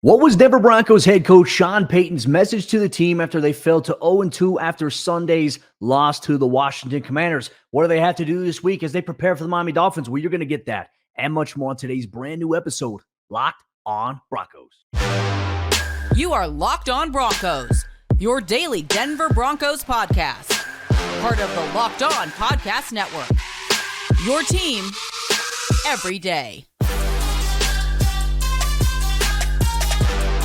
What was Denver Broncos head coach Sean Payton's message to the team after they fell to 0-2 after Sunday's loss to the Washington Commanders? What do they have to do this week as they prepare for the Miami Dolphins? Well, you're going to get that and much more on today's brand new episode, Locked on Broncos. You are Locked on Broncos, your daily Denver Broncos podcast. Part of the Locked on Podcast Network. Your team every day.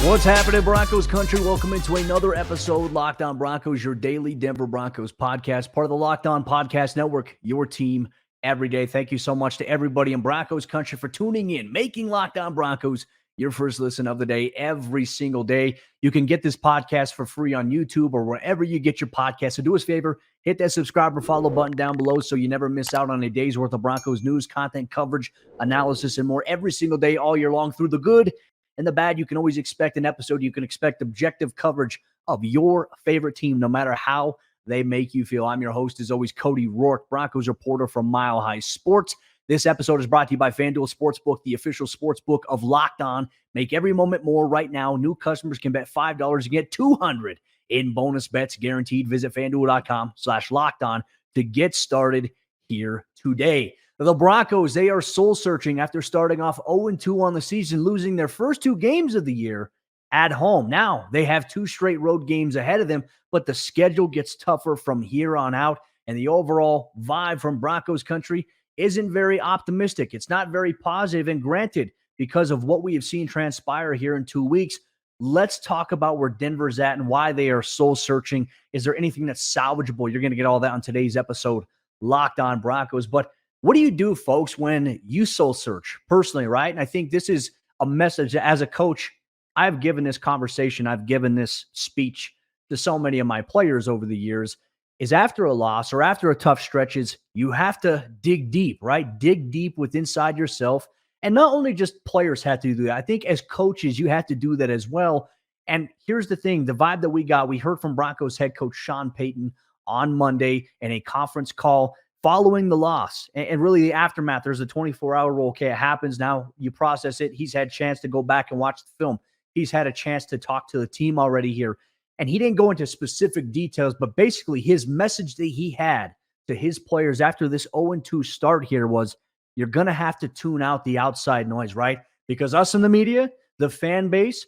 What's happening, Broncos Country? Welcome into another episode, Locked on Broncos, your daily Denver Broncos podcast, part of the Locked on Podcast Network, your team every day. Thank you so much to everybody in Broncos Country for tuning in, making Locked on Broncos your first listen of the day every single day. You can get this podcast for free on YouTube or wherever you get your podcast. So do us a favor, hit that subscribe or follow button down below so you never miss out on a day's worth of Broncos news, content, coverage, analysis, and more every single day all year long. Through the good and the bad, you can always expect an episode. You can expect objective coverage of your favorite team, no matter how they make you feel. I'm your host, as always, Cody Roark, Broncos reporter from Mile High Sports. This episode is brought to you by FanDuel Sportsbook, the official sportsbook of Locked On. Make every moment more right now. New customers can bet $5 and get $200 in bonus bets guaranteed. Visit FanDuel.com/LockedOn to get started here today. The Broncos, they are soul-searching after starting off 0-2 on the season, losing their first two games of the year at home. Now, they have two straight road games ahead of them, but the schedule gets tougher from here on out, and the overall vibe from Broncos Country isn't very optimistic. It's not very positive, and granted, because of what we have seen transpire here in 2 weeks, let's talk about where Denver's at and why they are soul-searching. Is there anything that's salvageable? You're going to get all that on today's episode, Locked on Broncos. But what do you do, folks, when you soul search personally, right? And I think this is a message as a coach. I've given this conversation, I've given this speech to so many of my players over the years, is after a loss or after a tough stretches, you have to dig deep, right? Dig deep within inside yourself. And not only just players have to do that. I think as coaches, you have to do that as well. And here's the thing, the vibe that we heard from Broncos head coach Sean Payton on Monday in a conference call following the loss and really the aftermath. There's a 24-hour rule. Okay, it happens. Now you process it. He's had a chance to go back and watch the film. He's had a chance to talk to the team already here. And he didn't go into specific details, but basically his message that he had to his players after this 0-2 start here was, you're going to have to tune out the outside noise, right? Because us in the media, the fan base,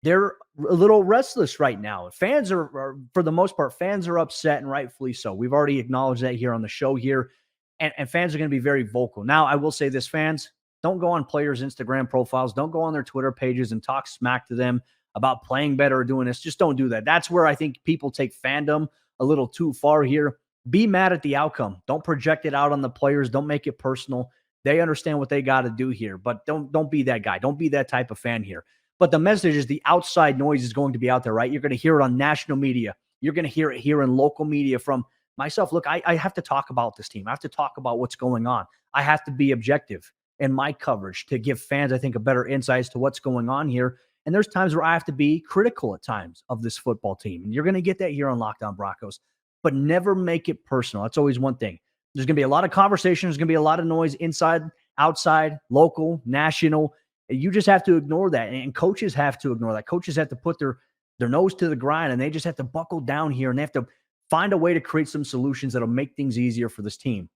they're a little restless right now. Fans are, for the most part, fans are upset, and rightfully so. We've already acknowledged that here on the show here, and fans are going to be very vocal. Now, I will say this, fans, don't go on players' Instagram profiles. Don't go on their Twitter pages and talk smack to them about playing better or doing this. Just don't do that. That's where I think people take fandom a little too far here. Be mad at the outcome. Don't project it out on the players. Don't make it personal. They understand what they got to do here, but don't be that guy. Don't be that type of fan here. But the message is the outside noise is going to be out there, right? You're going to hear it on national media. You're going to hear it here in local media from myself. Look, I have to talk about this team. I have to talk about what's going on. I have to be objective in my coverage to give fans, I think, a better insight as to what's going on here. And there's times where I have to be critical at times of this football team. And you're going to get that here on Locked on Broncos. But never make it personal. That's always one thing. There's going to be a lot of conversation. There's going to be a lot of noise inside, outside, local, national. You just have to ignore that, and coaches have to ignore that. Coaches have to put their nose to the grind, and they just have to buckle down here, and they have to find a way to create some solutions that'll make things easier for this team.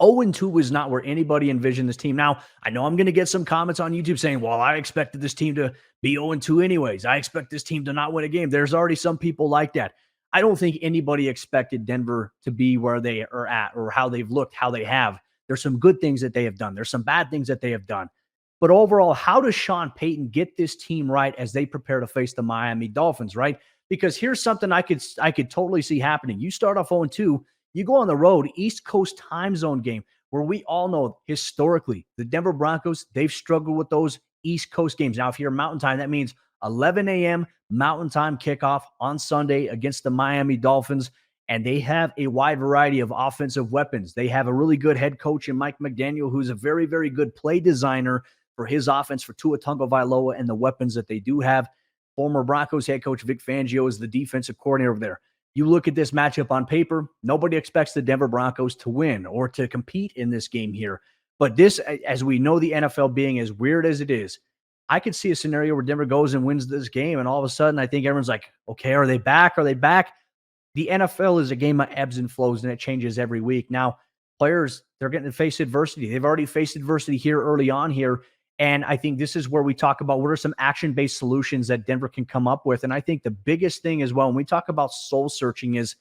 0-2 was not where anybody envisioned this team. Now, I know I'm going to get some comments on YouTube saying, well, I expected this team to be 0-2 anyways. I expect this team to not win a game. There's already some people like that. I don't think anybody expected Denver to be where they are at or how they've looked, how they have. There's some good things that they have done. There's some bad things that they have done. But overall, how does Sean Payton get this team right as they prepare to face the Miami Dolphins, right? Because here's something I could totally see happening. You start off 0-2, you go on the road, East Coast time zone game, where we all know historically the Denver Broncos, they've struggled with those East Coast games. Now, if you're Mountain Time, that means 11 a.m. Mountain Time kickoff on Sunday against the Miami Dolphins. And they have a wide variety of offensive weapons. They have a really good head coach in Mike McDaniel, who's a very, very good play designer for his offense, for Tua Tagovailoa and the weapons that they do have. Former Broncos head coach Vic Fangio is the defensive coordinator over there. You look at this matchup on paper, nobody expects the Denver Broncos to win or to compete in this game here. But this, as we know the NFL being as weird as it is, I could see a scenario where Denver goes and wins this game, and all of a sudden I think everyone's like, okay, are they back? Are they back? The NFL is a game of ebbs and flows, and it changes every week. Now, players, they're getting to face adversity. They've already faced adversity here early on here. And I think this is where we talk about what are some action-based solutions that Denver can come up with. And I think the biggest thing as well, when we talk about soul searching, is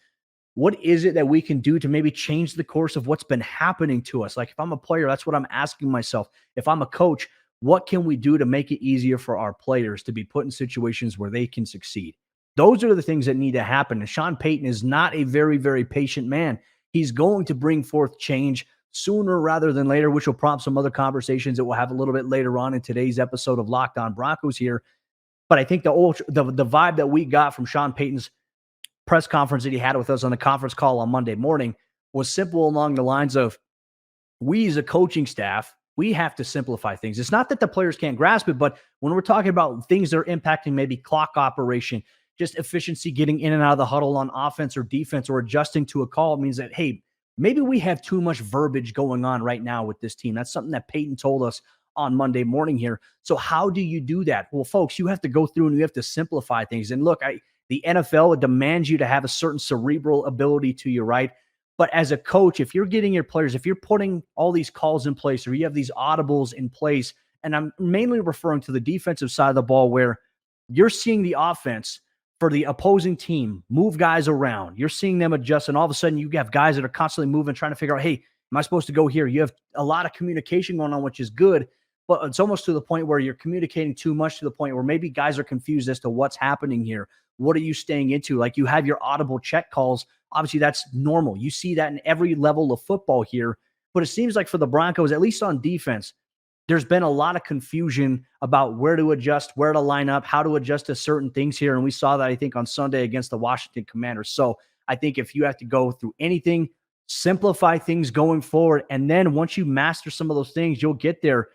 what is it that we can do to maybe change the course of what's been happening to us? Like if I'm a player, that's what I'm asking myself. If I'm a coach, what can we do to make it easier for our players to be put in situations where they can succeed? Those are the things that need to happen. And Sean Payton is not a very, very patient man. He's going to bring forth change sooner rather than later, which will prompt some other conversations that we'll have a little bit later on in today's episode of Locked On Broncos here. But I think the vibe that we got from Sean Payton's press conference that he had with us on the conference call on Monday morning was simple along the lines of, we as a coaching staff, we have to simplify things. It's not that the players can't grasp it, but when we're talking about things that are impacting maybe clock operation, just efficiency, getting in and out of the huddle on offense or defense, or adjusting to a call, it means that, hey, maybe we have too much verbiage going on right now with this team. That's something that Payton told us on Monday morning here. So how do you do that? Well, folks, you have to go through and you have to simplify things. And look, the NFL, it demands you to have a certain cerebral ability to you, right? But as a coach, if you're getting your players, if you're putting all these calls in place, or you have these audibles in place, and I'm mainly referring to the defensive side of the ball, where you're seeing the offense for the opposing team move guys around. You're seeing them adjust, and all of a sudden you have guys that are constantly moving, trying to figure out, hey, am I supposed to go here? You have a lot of communication going on, which is good, but it's almost to the point where you're communicating too much, to the point where maybe guys are confused as to what's happening here. What are you staying into? Like, you have your audible check calls. Obviously, that's normal. You see that in every level of football here. But it seems like for the Broncos, at least on defense, there's been a lot of confusion about where to adjust, where to line up, how to adjust to certain things here. And we saw that, I think, on Sunday against the Washington Commanders. So I think if you have to go through anything, simplify things going forward. And then once you master some of those things, you'll get there.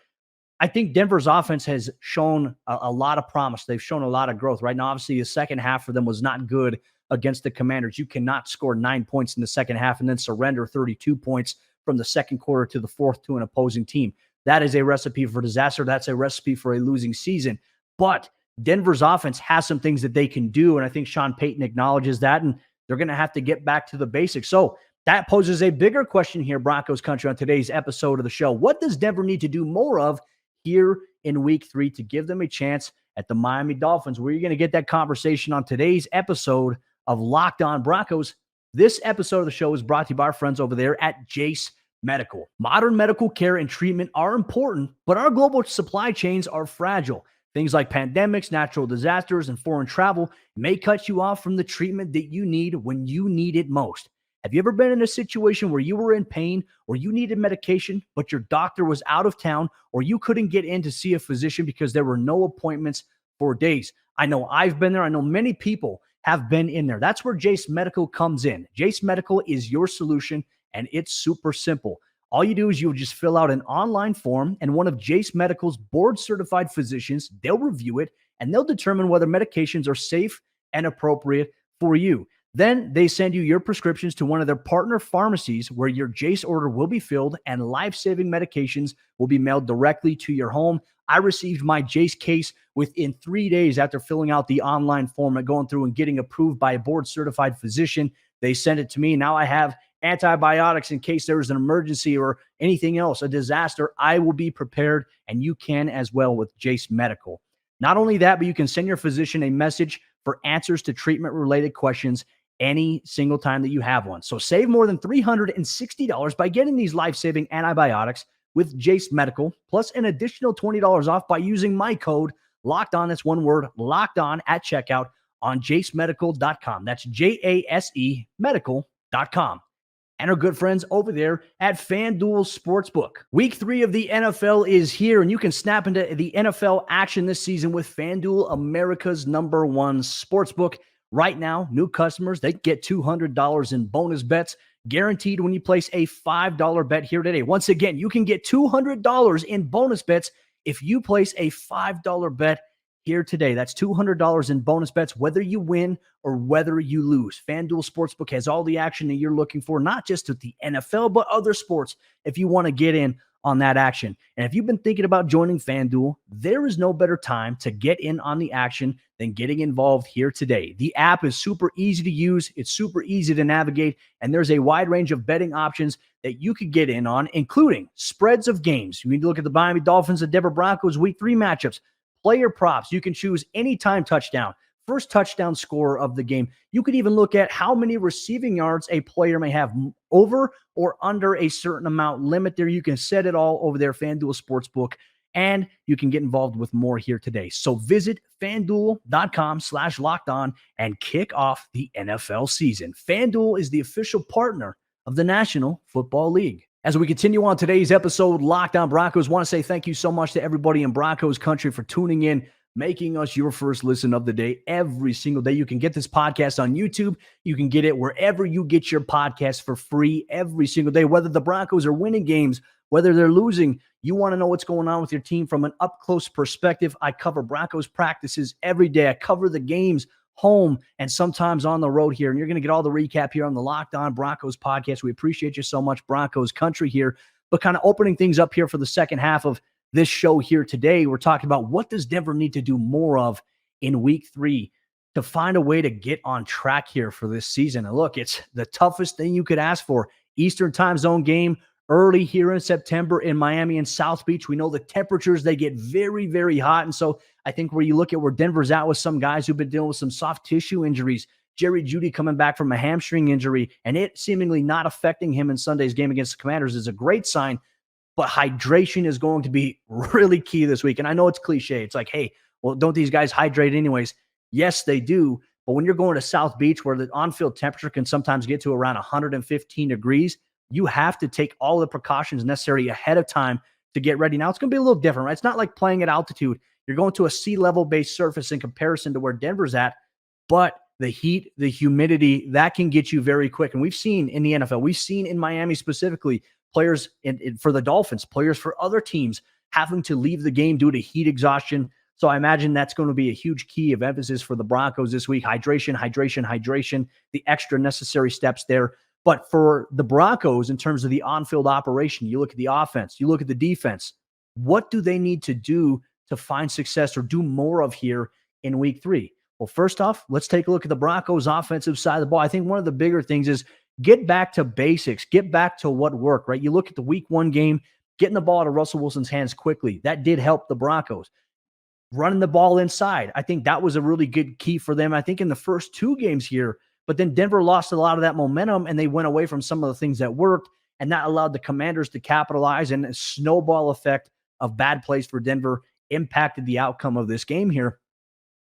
I think Denver's offense has shown a lot of promise. They've shown a lot of growth. Right now, obviously, the second half for them was not good against the Commanders. You cannot score 9 points in the second half and then surrender 32 points from the second quarter to the fourth to an opposing team. That is a recipe for disaster. That's a recipe for a losing season. But Denver's offense has some things that they can do, and I think Sean Payton acknowledges that, and they're going to have to get back to the basics. So that poses a bigger question here, Broncos Country, on today's episode of the show. What does Denver need to do more of here in week 3 to give them a chance at the Miami Dolphins? Where you're going to get that conversation on today's episode of Locked On Broncos. This episode of the show is brought to you by our friends over there at Jase Medical. Modern medical care and treatment are important, but our global supply chains are fragile. Things like pandemics, natural disasters, and foreign travel may cut you off from the treatment that you need when you need it most. Have you ever been in a situation where you were in pain, or you needed medication, but your doctor was out of town, or you couldn't get in to see a physician because there were no appointments for days? I know I've been there. I know many people have been in there. That's where Jase Medical comes in. Jase Medical is your solution, and it's super simple. All you do is you'll just fill out an online form, and one of Jase Medical's board-certified physicians, they'll review it, and they'll determine whether medications are safe and appropriate for you. Then they send you your prescriptions to one of their partner pharmacies, where your Jase order will be filled and life-saving medications will be mailed directly to your home. I received my Jase case within 3 days after filling out the online form and going through and getting approved by a board-certified physician. They sent it to me. Now I have antibiotics in case there is an emergency or anything else, a disaster. I will be prepared, and you can as well with Jase Medical. Not only that, but you can send your physician a message for answers to treatment-related questions any single time that you have one. So save more than $360 by getting these life-saving antibiotics with Jase Medical, plus an additional $20 off by using my code LOCKEDON. That's one word, LOCKEDON, at checkout on jasemedical.com. That's JASE medical.com. And our good friends over there at FanDuel Sportsbook. Week 3 of the NFL is here, and you can snap into the NFL action this season with FanDuel, America's #1 sportsbook. Right now, new customers, they get $200 in bonus bets guaranteed when you place a $5 bet here today. Once again, you can get $200 in bonus bets if you place a $5 bet here today. That's $200 in bonus bets, whether you win or whether you lose. FanDuel Sportsbook has all the action that you're looking for, not just with the NFL, but other sports. If you want to get in on that action. And if you've been thinking about joining FanDuel, there is no better time to get in on the action than getting involved here today. The app is super easy to use, it's super easy to navigate, and there's a wide range of betting options that you could get in on, including spreads of games. You need to look at the Miami Dolphins and Denver Broncos Week 3 matchups, player props. You can choose anytime touchdown, first touchdown scorer of the game. You could even look at how many receiving yards a player may have, over or under a certain amount limit there. You can set it all over there, FanDuel Sportsbook, and you can get involved with more here today. So visit FanDuel.com/lockedon and kick off the NFL season. FanDuel is the official partner of the National Football League. As we continue on today's episode, Locked On Broncos, want to say thank you so much to everybody in Broncos Country for tuning in, making us your first listen of the day every single day. You can get this podcast on YouTube. You can get it wherever you get your podcasts for free every single day. Whether the Broncos are winning games, whether they're losing, you want to know what's going on with your team from an up-close perspective. I cover Broncos practices every day. I cover the games home and sometimes on the road here. And you're going to get all the recap here on the Locked On Broncos podcast. We appreciate you so much, Broncos Country here. But kind of opening things up here for the second half of this show here today, we're talking about what does Denver need to do more of in week 3 to find a way to get on track here for this season. And look, it's the toughest thing you could ask for. Eastern time zone game early here in September in Miami and South Beach. We know the temperatures, they get very, very hot. And so I think where you look at where Denver's at with some guys who've been dealing with some soft tissue injuries, Jerry Jeudy coming back from a hamstring injury and it seemingly not affecting him in Sunday's game against the Commanders is a great sign. But hydration is going to be really key this week. And I know it's cliche. It's like, hey, well, don't these guys hydrate anyways? Yes, they do. But when you're going to South Beach where the on-field temperature can sometimes get to around 115 degrees, you have to take all the precautions necessary ahead of time to get ready. Now, it's going to be a little different, right? It's not like playing at altitude. You're going to a sea level based surface in comparison to where Denver's at, but the heat, the humidity, that can get you very quick. And we've seen in the NFL, we've seen in Miami specifically, players for the Dolphins, players for other teams having to leave the game due to heat exhaustion. So I imagine that's going to be a huge key of emphasis for the Broncos this week. Hydration, the extra necessary steps there. But for the Broncos, in terms of the on-field operation, you look at the offense, you look at the defense, what do they need to do to find success or do more of here in week 3? Well, first off, let's take a look at the Broncos offensive side of the ball. I think one of the bigger things is get back to basics, get back to what worked, right? You look at the week 1 game, getting the ball out of Russell Wilson's hands quickly. That did help the Broncos. Running the ball inside, I think that was a really good key for them. I think in the first 2 games here, but then Denver lost a lot of that momentum and they went away from some of the things that worked, and that allowed the Commanders to capitalize, and a snowball effect of bad plays for Denver impacted the outcome of this game here.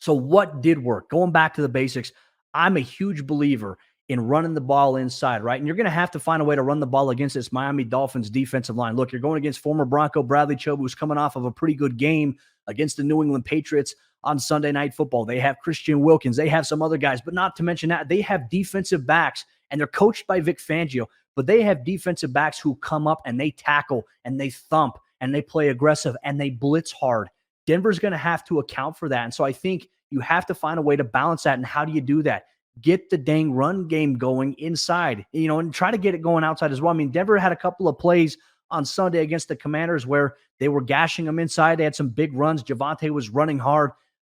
So what did work? Going back to the basics, I'm a huge believer in running the ball inside, right? And you're going to have to find a way to run the ball against this Miami Dolphins defensive line. Look, you're going against former Bronco Bradley Chubb, who's coming off of a pretty good game against the New England Patriots on Sunday Night Football. They have Christian Wilkins. They have some other guys, but not to mention that they have defensive backs, and they're coached by Vic Fangio, but they have defensive backs who come up and they tackle and they thump and they play aggressive and they blitz hard. Denver's going to have to account for that. And so I think you have to find a way to balance that. And how do you do that? Get the dang run game going inside, and try to get it going outside as well. I mean, Denver had a couple of plays on Sunday against the Commanders where they were gashing them inside. They had some big runs. Javonte was running hard.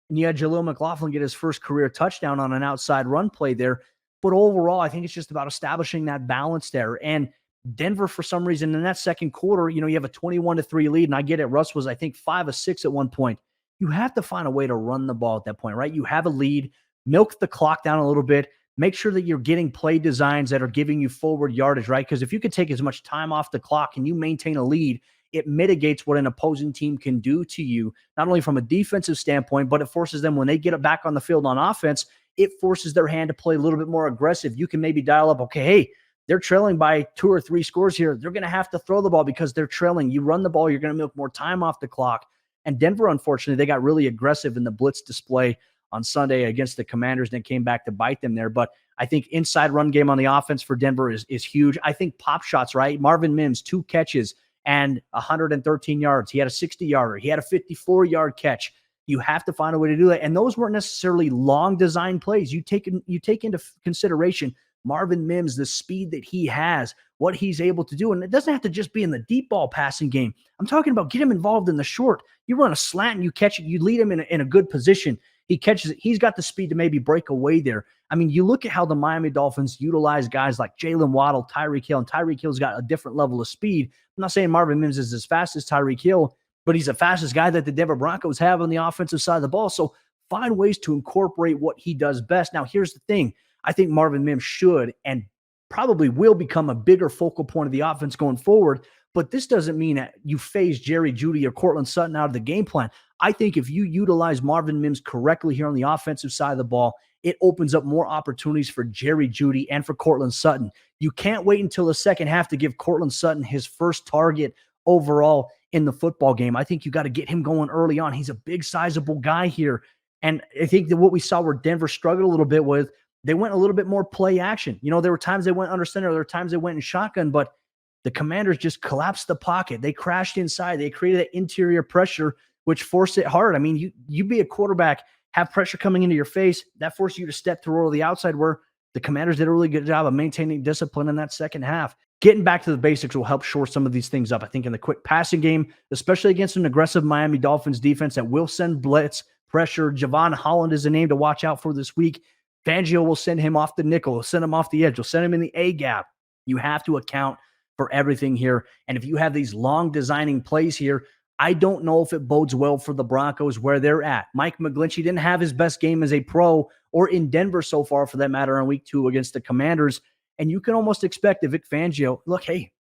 And you had Jaleel McLaughlin get his first career touchdown on an outside run play there. But overall, I think it's just about establishing that balance there. And Denver, for some reason, in that second quarter, you have a 21-3 lead. And I get it. Russ was, I think, 5 of 6 at one point. You have to find a way to run the ball at that point, right? You have a lead. Milk the clock down a little bit. Make sure that you're getting play designs that are giving you forward yardage, right? Because if you could take as much time off the clock and you maintain a lead, it mitigates what an opposing team can do to you, not only from a defensive standpoint, but it forces them, when they get it back on the field on offense, it forces their hand to play a little bit more aggressive. You can maybe dial up, okay, hey, they're trailing by 2 or 3 scores here. They're going to have to throw the ball because they're trailing. You run the ball, you're going to milk more time off the clock. And Denver, unfortunately, they got really aggressive in the blitz display on Sunday against the Commanders, and it came back to bite them there. But I think inside run game on the offense for Denver is huge. I think pop shots, right? Marvin Mims, 2 catches and 113 yards. He had a 60-yarder. He had a 54-yard catch. You have to find a way to do that. And those weren't necessarily long design plays. You take into consideration Marvin Mims, the speed that he has, what he's able to do. And it doesn't have to just be in the deep ball passing game. I'm talking about get him involved in the short. You run a slant and you catch it, you lead him in a good position. He catches it. He's got the speed to maybe break away there. I mean, you look at how the Miami Dolphins utilize guys like Jalen Waddle, Tyreek Hill, and Tyreek Hill's got a different level of speed. I'm not saying Marvin Mims is as fast as Tyreek Hill, but he's the fastest guy that the Denver Broncos have on the offensive side of the ball. So find ways to incorporate what he does best. Now, here's the thing. I think Marvin Mims should and probably will become a bigger focal point of the offense going forward. But this doesn't mean that you phase Jerry Jeudy or Cortland Sutton out of the game plan. I think if you utilize Marvin Mims correctly here on the offensive side of the ball, it opens up more opportunities for Jerry Jeudy and for Cortland Sutton. You can't wait until the second half to give Cortland Sutton his first target overall in the football game. I think you got to get him going early on. He's a big, sizable guy here. And I think that what we saw where Denver struggled a little bit with, they went a little bit more play action. You know, there were times they went under center, there were times they went in shotgun, but the Commanders just collapsed the pocket. They crashed inside. They created that interior pressure, which forced it hard. I mean, you be a quarterback, have pressure coming into your face, that forced you to step through the outside, where the Commanders did a really good job of maintaining discipline in that second half. Getting back to the basics will help shore some of these things up. I think in the quick passing game, especially against an aggressive Miami Dolphins defense that will send blitz, pressure. Javon Holland is a name to watch out for this week. Fangio will send him off the nickel, will send him off the edge, will send him in the A gap. You have to account for everything here. And if you have these long designing plays here, I don't know if it bodes well for the Broncos where they're at. Mike McGlinchey didn't have his best game as a pro or in Denver so far, for that matter, in week 2 against the Commanders. And you can almost expect Vic Fangio, look, hey,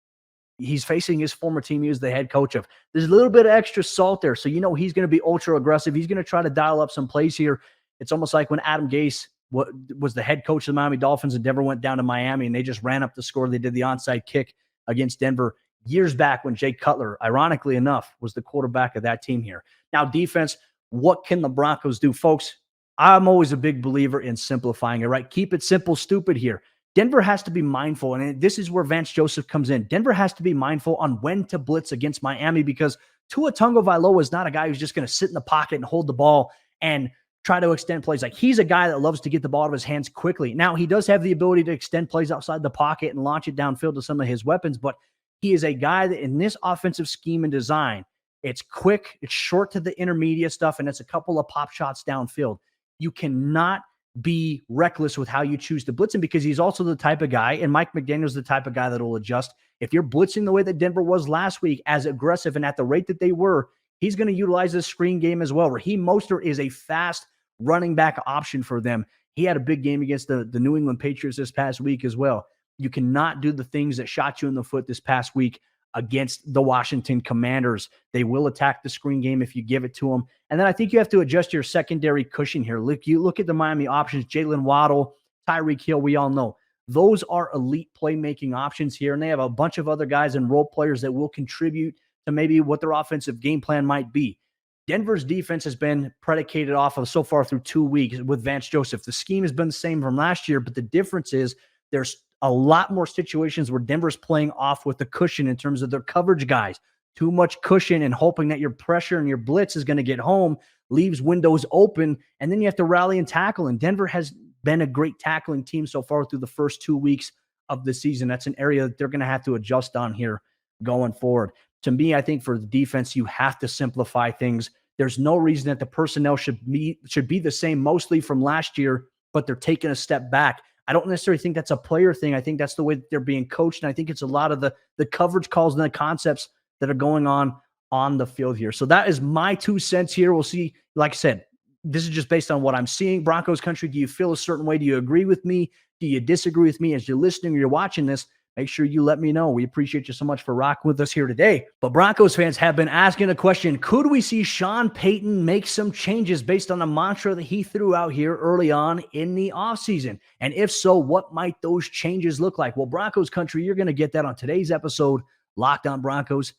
he's facing his former team he was the head coach of. There's a little bit of extra salt there. So, you know, he's going to be ultra aggressive. He's going to try to dial up some plays here. It's almost like when Adam Gase was the head coach of the Miami Dolphins and Denver went down to Miami and they just ran up the score. They did the onside kick against Denver years back when Jay Cutler, ironically enough, was the quarterback of that team here. Now, defense, what can the Broncos do? Folks, I'm always a big believer in simplifying it, right? Keep it simple, stupid here. Denver has to be mindful, and this is where Vance Joseph comes in. Denver has to be mindful on when to blitz against Miami, because Tua Tagovailoa is not a guy who's just going to sit in the pocket and hold the ball and try to extend plays. Like, he's a guy that loves to get the ball out of his hands quickly. Now, he does have the ability to extend plays outside the pocket and launch it downfield to some of his weapons, but he is a guy that in this offensive scheme and design, it's quick, it's short to the intermediate stuff, and it's a couple of pop shots downfield. You cannot be reckless with how you choose to blitz him, because he's also the type of guy, and Mike McDaniel's the type of guy that will adjust. If you're blitzing the way that Denver was last week, as aggressive and at the rate that they were, he's going to utilize this screen game as well. Raheem Mostert is a fast running back option for them. He had a big game against the New England Patriots this past week as well. You cannot do the things that shot you in the foot this past week against the Washington Commanders. They will attack the screen game if you give it to them. And then I think you have to adjust your secondary cushion here. You look at the Miami options, Jalen Waddle, Tyreek Hill, we all know. Those are elite playmaking options here, and they have a bunch of other guys and role players that will contribute to maybe what their offensive game plan might be. Denver's defense has been predicated off of so far through 2 weeks with Vance Joseph. The scheme has been the same from last year, but the difference is there's a lot more situations where Denver's playing off with the cushion in terms of their coverage guys. Too much cushion and hoping that your pressure and your blitz is going to get home, leaves windows open, and then you have to rally and tackle. And Denver has been a great tackling team so far through the first 2 weeks of the season. That's an area that they're going to have to adjust on here going forward. To me, I think for the defense, you have to simplify things. There's no reason that the personnel should be the same mostly from last year, but they're taking a step back. I don't necessarily think that's a player thing. I think that's the way that they're being coached, and I think it's a lot of the coverage calls and the concepts that are going on the field here. So that is my 2 cents here. We'll see. Like I said, this is just based on what I'm seeing. Broncos Country, do you feel a certain way? Do you agree with me? Do you disagree with me? As you're listening or you're watching this, make sure you let me know. We appreciate you so much for rocking with us here today. But Broncos fans have been asking a question. Could we see Sean Payton make some changes based on the mantra that he threw out here early on in the offseason? And if so, what might those changes look like? Well, Broncos Country, you're going to get that on today's episode, Locked On Broncos.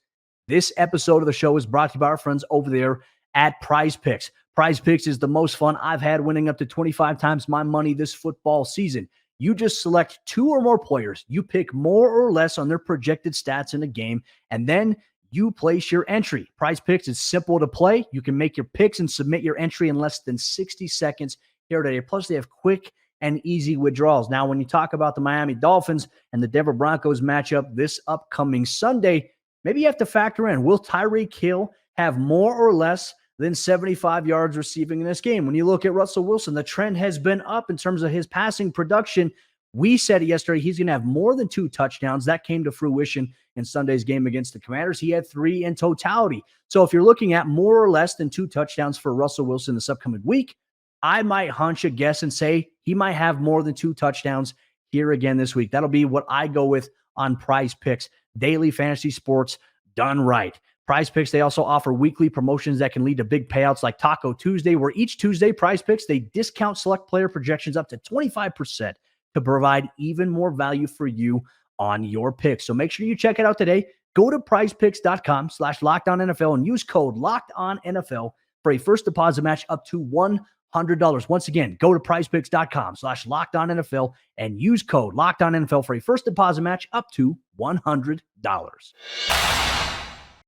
This episode of the show is brought to you by our friends over there at PrizePicks. PrizePicks is the most fun I've had, winning up to 25 times my money this football season. You just select 2 or more players. You pick more or less on their projected stats in a game, and then you place your entry. PrizePicks is simple to play. You can make your picks and submit your entry in less than 60 seconds here today. Plus, they have quick and easy withdrawals. Now, when you talk about the Miami Dolphins and the Denver Broncos matchup this upcoming Sunday, maybe you have to factor in, will Tyreek Hill have more or less than 75 yards receiving in this game? When you look at Russell Wilson, the trend has been up in terms of his passing production. We said it yesterday, he's going to have more than 2 touchdowns. That came to fruition in Sunday's game against the Commanders. He had 3 in totality. So if you're looking at more or less than 2 touchdowns for Russell Wilson this upcoming week, I might hunch a guess and say he might have more than 2 touchdowns here again this week. That'll be what I go with on PrizePicks. Daily fantasy sports done right. PrizePicks, they also offer weekly promotions that can lead to big payouts like Taco Tuesday, where each Tuesday, PrizePicks, they discount select player projections up to 25% to provide even more value for you on your picks. So make sure you check it out today. Go to prizepicks.com/LockedOnNFL and use code LockedOnNFL for a first deposit match up to $100. Once again, go to prizepicks.com/LockedOnNFL and use code LockedOnNFL for a first deposit match up to $100.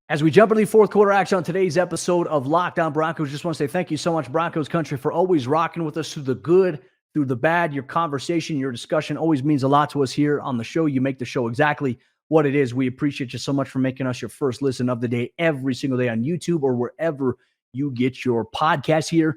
As we jump into the fourth quarter action on today's episode of Locked On Broncos, just want to say thank you so much, Broncos Country, for always rocking with us through the good, through the bad. Your conversation, your discussion always means a lot to us here on the show. You make the show exactly what it is. We appreciate you so much for making us your first listen of the day every single day on YouTube or wherever you get your podcast here.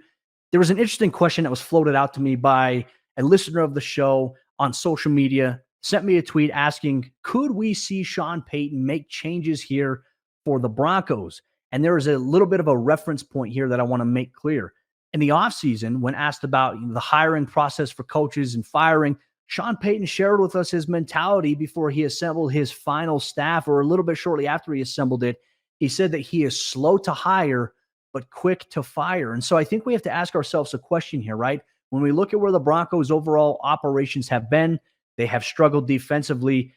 There was an interesting question that was floated out to me by a listener of the show on social media, sent me a tweet asking, could we see Sean Payton make changes here for the Broncos? And there is a little bit of a reference point here that I want to make clear. In the offseason, when asked about the hiring process for coaches and firing, Sean Payton shared with us his mentality before he assembled his final staff, or a little bit shortly after he assembled it. He said that he is slow to hire, but quick to fire. And so I think we have to ask ourselves a question here, right? When we look at where the Broncos' overall operations have been, they have struggled defensively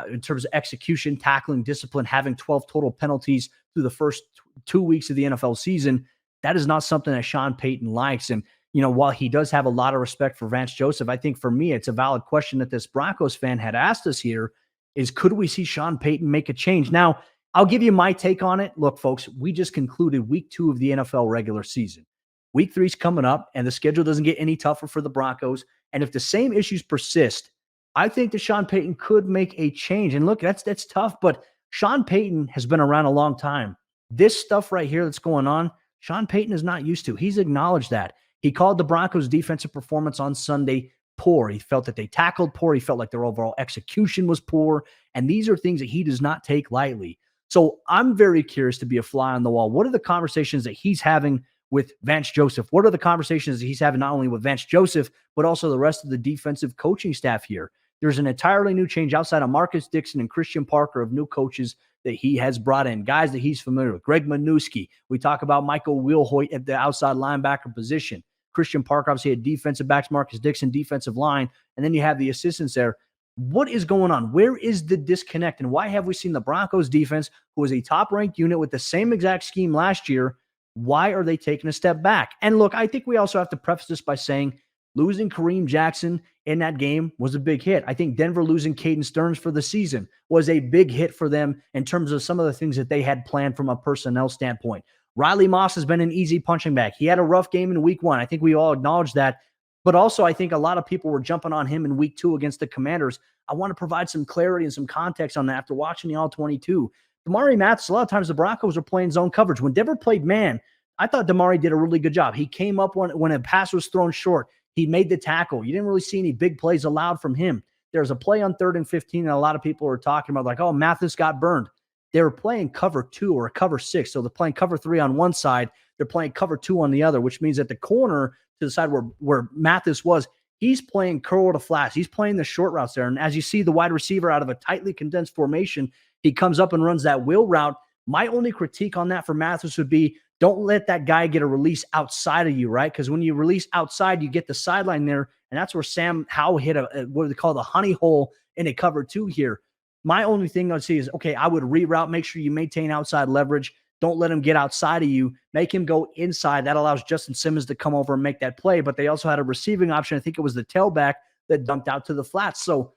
in terms of execution, tackling, discipline, having 12 total penalties through the first 2 weeks of the NFL season. That is not something that Sean Payton likes. And, while he does have a lot of respect for Vance Joseph, I think for me, it's a valid question that this Broncos fan had asked us here is, could we see Sean Payton make a change? Now, I'll give you my take on it. Look, folks, we just concluded week 2 of the NFL regular season. Week 3 is coming up, and the schedule doesn't get any tougher for the Broncos. And if the same issues persist, I think that Sean Payton could make a change. And look, that's tough, but Sean Payton has been around a long time. This stuff right here that's going on, Sean Payton is not used to. He's acknowledged that. He called the Broncos' defensive performance on Sunday poor. He felt that they tackled poor. He felt like their overall execution was poor. And these are things that he does not take lightly. So I'm very curious to be a fly on the wall. What are the conversations that he's having with Vance Joseph? What are the conversations that he's having not only with Vance Joseph, but also the rest of the defensive coaching staff here? There's an entirely new change outside of Marcus Dixon and Christian Parker of new coaches that he has brought in, guys that he's familiar with. Greg Manewski. We talk about Michael Wilhoit at the outside linebacker position. Christian Parker, obviously, had defensive backs, Marcus Dixon, defensive line, and then you have the assistants there. What is going on? Where is the disconnect? And why have we seen the Broncos defense, who was a top-ranked unit with the same exact scheme last year, why are they taking a step back? And look, I think we also have to preface this by saying losing Kareem Jackson in that game was a big hit. I think Denver losing Caden Stearns for the season was a big hit for them in terms of some of the things that they had planned from a personnel standpoint. Riley Moss has been an easy punching bag. He had a rough game in week 1. I think we all acknowledge that. But also, I think a lot of people were jumping on him in week 2 against the Commanders. I want to provide some clarity and some context on that after watching the All-22. Damari Mathis, a lot of times the Broncos are playing zone coverage. When Denver played man, I thought Damari did a really good job. He came up when a pass was thrown short. He made the tackle. You didn't really see any big plays allowed from him. There was a play on 3rd and 15, and a lot of people were talking about, like, oh, Mathis got burned. They were playing cover 2 or cover 6. So they're playing cover 3 on one side. They're playing cover 2 on the other, which means that the corner to the side where Mathis was, he's playing curl to flats. He's playing the short routes there. And as you see the wide receiver out of a tightly condensed formation, he comes up and runs that wheel route. My only critique on that for Mathis would be, don't let that guy get a release outside of you, right? Because when you release outside, you get the sideline there, and that's where Sam Howell hit what they call the honey hole in a cover 2 here. My only thing I'd see is, okay, I would reroute, make sure you maintain outside leverage. Don't let him get outside of you. Make him go inside. That allows Justin Simmons to come over and make that play. But they also had a receiving option. I think it was the tailback that dumped out to the flats. So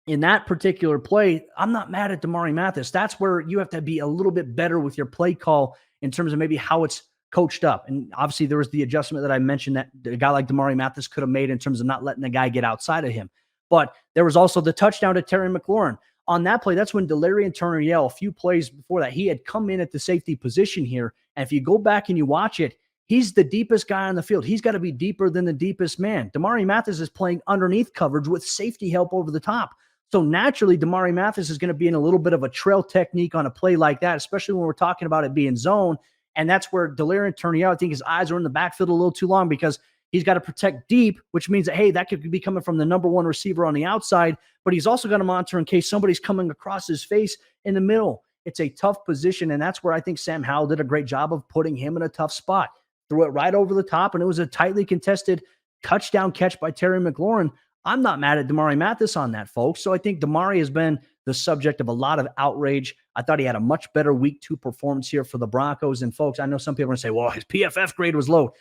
in that particular play, I'm not mad at Damari Mathis. That's where you have to be a little bit better with your play call in terms of maybe how it's coached up. And obviously there was the adjustment that I mentioned that a guy like Damari Mathis could have made in terms of not letting the guy get outside of him. But there was also the touchdown to Terry McLaurin. On that play, that's when Delarian Turner-Yell, a few plays before that, he had come in at the safety position here. And if you go back and you watch it, he's the deepest guy on the field. He's got to be deeper than the deepest man. Damari Mathis is playing underneath coverage with safety help over the top. So naturally, Damari Mathis is going to be in a little bit of a trail technique on a play like that, especially when we're talking about it being zone. And that's where Delarian Turner-Yell, I think his eyes are in the backfield a little too long because he's got to protect deep, which means that, hey, that could be coming from the number one receiver on the outside, but he's also got to monitor in case somebody's coming across his face in the middle. It's a tough position, and that's where I think Sam Howell did a great job of putting him in a tough spot. Threw it right over the top, and it was a tightly contested touchdown catch by Terry McLaurin. I'm not mad at Damari Mathis on that, folks. So I think Damari has been the subject of a lot of outrage. I thought he had a much better week 2 performance here for the Broncos. And folks, I know some people are going to say, well, his PFF grade was low.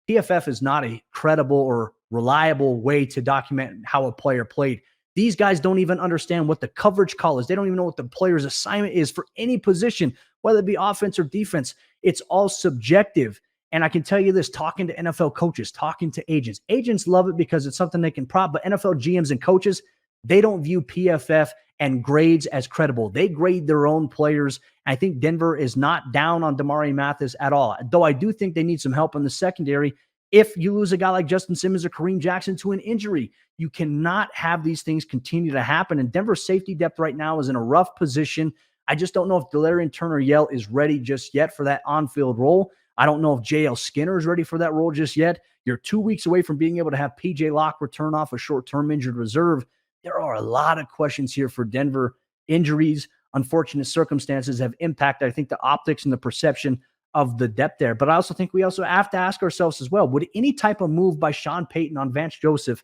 PFF is not a credible or reliable way to document how a player played. These guys don't even understand what the coverage call is. They don't even know what the player's assignment is for any position, whether it be offense or defense. It's all subjective. And I can tell you this, talking to NFL coaches, talking to agents. Agents love it because it's something they can prop, but NFL GMs and coaches, they don't view PFF and grades as credible. They grade their own players. I think Denver is not down on Damari Mathis at all, though I do think they need some help in the secondary. If you lose a guy like Justin Simmons or Kareem Jackson to an injury, you cannot have these things continue to happen. And Denver's safety depth right now is in a rough position. I just don't know if Delarian Turner-Yell is ready just yet for that on-field role. I don't know if J.L. Skinner is ready for that role just yet. You're 2 weeks away from being able to have P.J. Locke return off a short-term injured reserve. There are a lot of questions here for Denver. Injuries, unfortunate circumstances have impacted, I think, the optics and the perception of the depth there. But I also think we also have to ask ourselves as well, would any type of move by Sean Payton on Vance Joseph,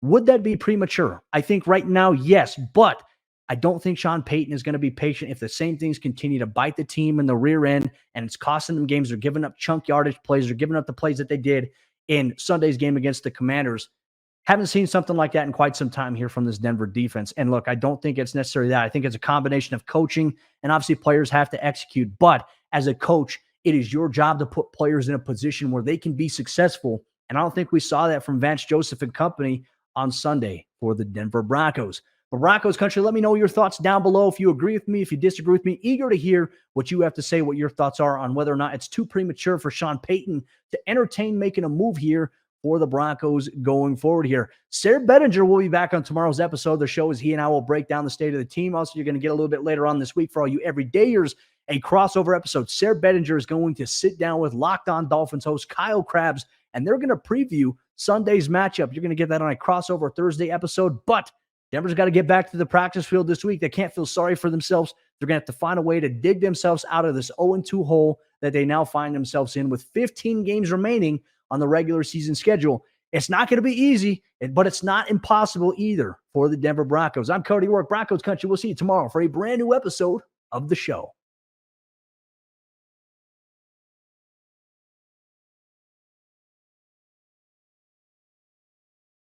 would that be premature? I think right now, yes, but I don't think Sean Payton is going to be patient if the same things continue to bite the team in the rear end and it's costing them games. They're giving up chunk yardage plays. They're giving up the plays that they did in Sunday's game against the Commanders. Haven't seen something like that in quite some time here from this Denver defense. And look, I don't think it's necessarily that. I think it's a combination of coaching, and obviously players have to execute. But as a coach, it is your job to put players in a position where they can be successful. And I don't think we saw that from Vance Joseph and company on Sunday for the Denver Broncos. But Broncos Country, let me know your thoughts down below. If you agree with me, if you disagree with me, eager to hear what you have to say, what your thoughts are on whether or not it's too premature for Sean Payton to entertain making a move here for the Broncos going forward here. Sarah Bettinger will be back on tomorrow's episode. The show is he and I will break down the state of the team. Also, you're going to get a little bit later on this week for all you everydayers, a crossover episode. Sarah Bettinger is going to sit down with Locked On Dolphins host Kyle Krabs, and they're going to preview Sunday's matchup. You're going to get that on a crossover Thursday episode, but Denver's got to get back to the practice field this week. They can't feel sorry for themselves. They're going to have to find a way to dig themselves out of this 0-2 hole that they now find themselves in with 15 games remaining on the regular season schedule. It's not going to be easy, but it's not impossible either for the Denver Broncos. I'm Cody Roark, Broncos Country. We'll see you tomorrow for a brand new episode of the show.